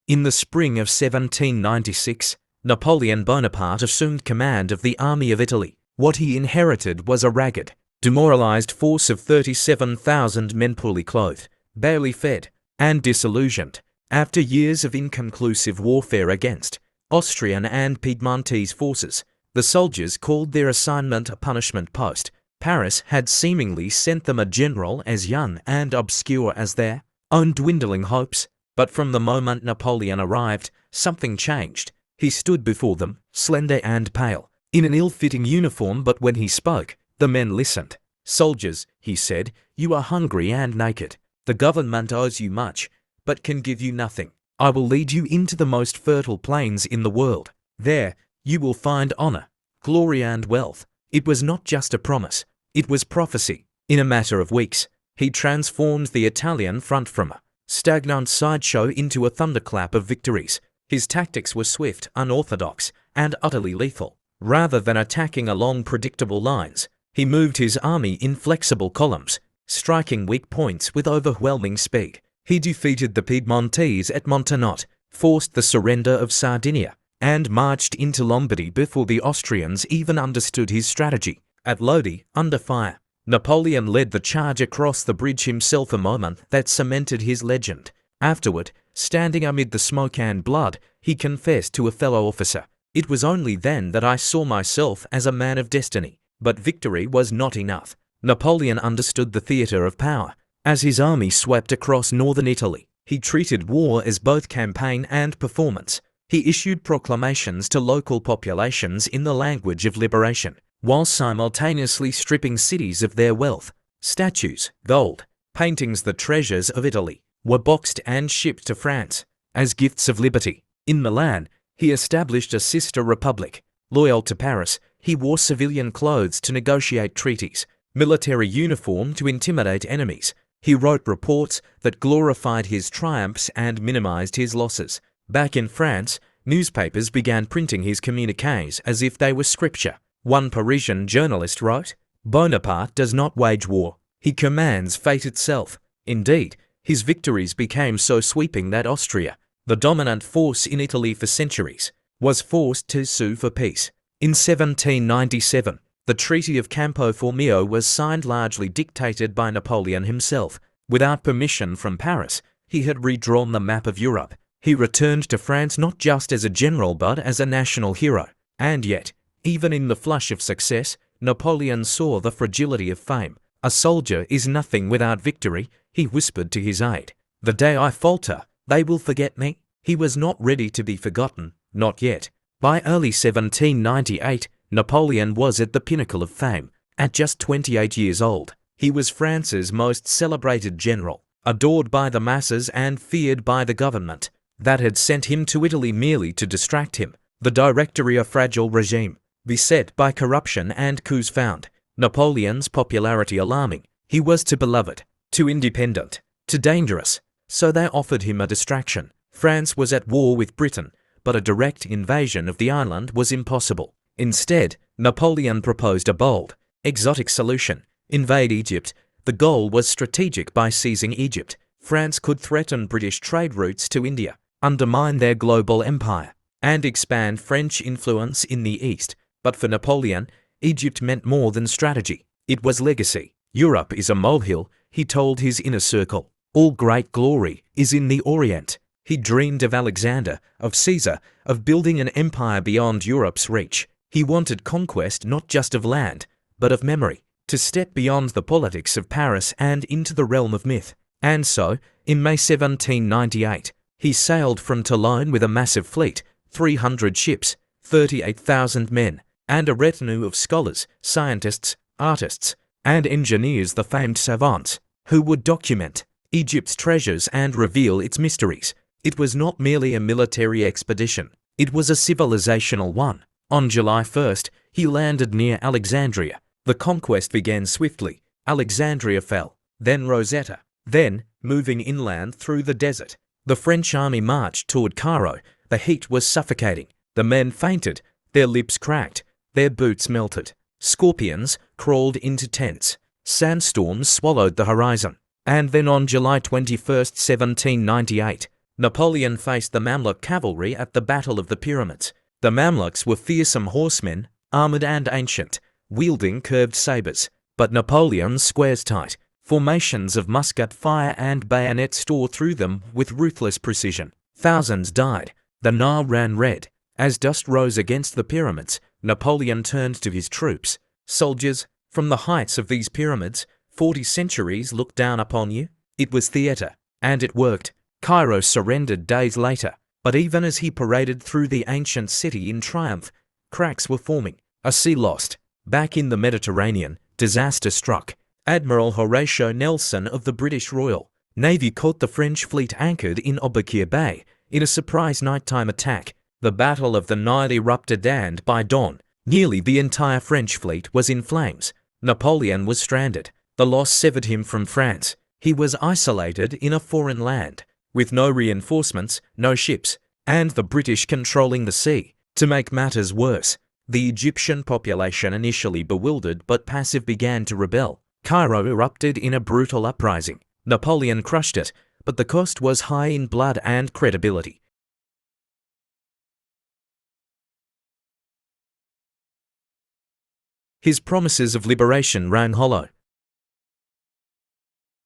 In the spring of 1796, Napoleon Bonaparte assumed command of the army of Italy. What he inherited was a ragged, demoralized force of 37,000 men, poorly clothed, barely fed, and disillusioned. After years of inconclusive warfare against Austrian and Piedmontese forces, the soldiers called their assignment a punishment post. Paris had seemingly sent them a general as young and obscure as their own dwindling hopes. But from the moment Napoleon arrived, something changed. He stood before them, slender and pale, in an ill-fitting uniform, but when he spoke, the men listened. "Soldiers," he said, "you are hungry and naked. The government owes you much, but can give you nothing. I will lead you into the most fertile plains in the world. There, you will find honor, glory and wealth." It was not just a promise, it was prophecy. In a matter of weeks, he transformed the Italian front from a stagnant sideshow into a thunderclap of victories. His tactics were swift, unorthodox, and utterly lethal. Rather than attacking along predictable lines, he moved his army in flexible columns, striking weak points with overwhelming speed. He defeated the Piedmontese at Montenotte, forced the surrender of Sardinia, and marched into Lombardy before the Austrians even understood his strategy. At Lodi, under fire, Napoleon led the charge across the bridge himself, a moment that cemented his legend. Afterward, standing amid the smoke and blood, he confessed to a fellow officer, "It was only then that I saw myself as a man of destiny." But victory was not enough. Napoleon understood the theatre of power. As his army swept across northern Italy, he treated war as both campaign and performance. He issued proclamations to local populations in the language of liberation, while simultaneously stripping cities of their wealth. Statues, gold, paintings, the treasures of Italy, were boxed and shipped to France as gifts of liberty. In Milan, he established a sister republic. Loyal to Paris, he wore civilian clothes to negotiate treaties, military uniform to intimidate enemies. He wrote reports that glorified his triumphs and minimized his losses. Back in France, newspapers began printing his communiques as if they were scripture. One Parisian journalist wrote, "Bonaparte does not wage war. He commands fate itself." Indeed, his victories became so sweeping that Austria, the dominant force in Italy for centuries, was forced to sue for peace. In 1797, the Treaty of Campo Formio was signed, largely dictated by Napoleon himself. Without permission from Paris, he had redrawn the map of Europe. He returned to France not just as a general but as a national hero. And yet, even in the flush of success, Napoleon saw the fragility of fame. "A soldier is nothing without victory," he whispered to his aide. "The day I falter, they will forget me." He was not ready to be forgotten, not yet. By early 1798, Napoleon was at the pinnacle of fame. At just 28 years old, he was France's most celebrated general, adored by the masses and feared by the government that had sent him to Italy merely to distract him. The Directory, a fragile regime, beset by corruption and coups, found Napoleon's popularity alarming. He was too beloved, too independent, too dangerous, so they offered him a distraction. France was at war with Britain, but a direct invasion of the island was impossible. Instead, Napoleon proposed a bold, exotic solution: invade Egypt. The goal was strategic. By seizing Egypt, France could threaten British trade routes to India, undermine their global empire, and expand French influence in the East. But for Napoleon, Egypt meant more than strategy. It was legacy. "Europe is a molehill," he told his inner circle. "All great glory is in the Orient." He dreamed of Alexander, of Caesar, of building an empire beyond Europe's reach. He wanted conquest not just of land, but of memory, to step beyond the politics of Paris and into the realm of myth. And so, in May 1798, he sailed from Toulon with a massive fleet, 300 ships, 38,000 men, and a retinue of scholars, scientists, artists, and engineers, the famed savants, who would document Egypt's treasures and reveal its mysteries. It was not merely a military expedition, it was a civilizational one. On July 1st, he landed near Alexandria. The conquest began swiftly. Alexandria fell, then Rosetta. Then, moving inland through the desert, the French army marched toward Cairo. The heat was suffocating. The men fainted, their lips cracked, their boots melted. Scorpions crawled into tents. Sandstorms swallowed the horizon. And then on July 21, 1798, Napoleon faced the Mamluk cavalry at the Battle of the Pyramids. The Mamluks were fearsome horsemen, armored and ancient, wielding curved sabres, but Napoleon's squares tight formations of musket fire and bayonets tore through them with ruthless precision. Thousands died. The Nile ran red. As dust rose against the pyramids, Napoleon turned to his troops. Soldiers, from the heights of these pyramids, 40 centuries looked down upon you. It was theatre, and it worked. Cairo surrendered days later, but even as he paraded through the ancient city in triumph, cracks were forming. A sea lost. Back in the Mediterranean, disaster struck. Admiral Horatio Nelson of the British Royal Navy caught the French fleet anchored in Aboukir Bay in a surprise nighttime attack. The Battle of the Nile erupted, and by dawn, nearly the entire French fleet was in flames. Napoleon was stranded. The loss severed him from France. He was isolated in a foreign land, with no reinforcements, no ships, and the British controlling the sea. To make matters worse, the Egyptian population, initially bewildered but passive, began to rebel. Cairo erupted in a brutal uprising. Napoleon crushed it, but the cost was high in blood and credibility. His promises of liberation rang hollow.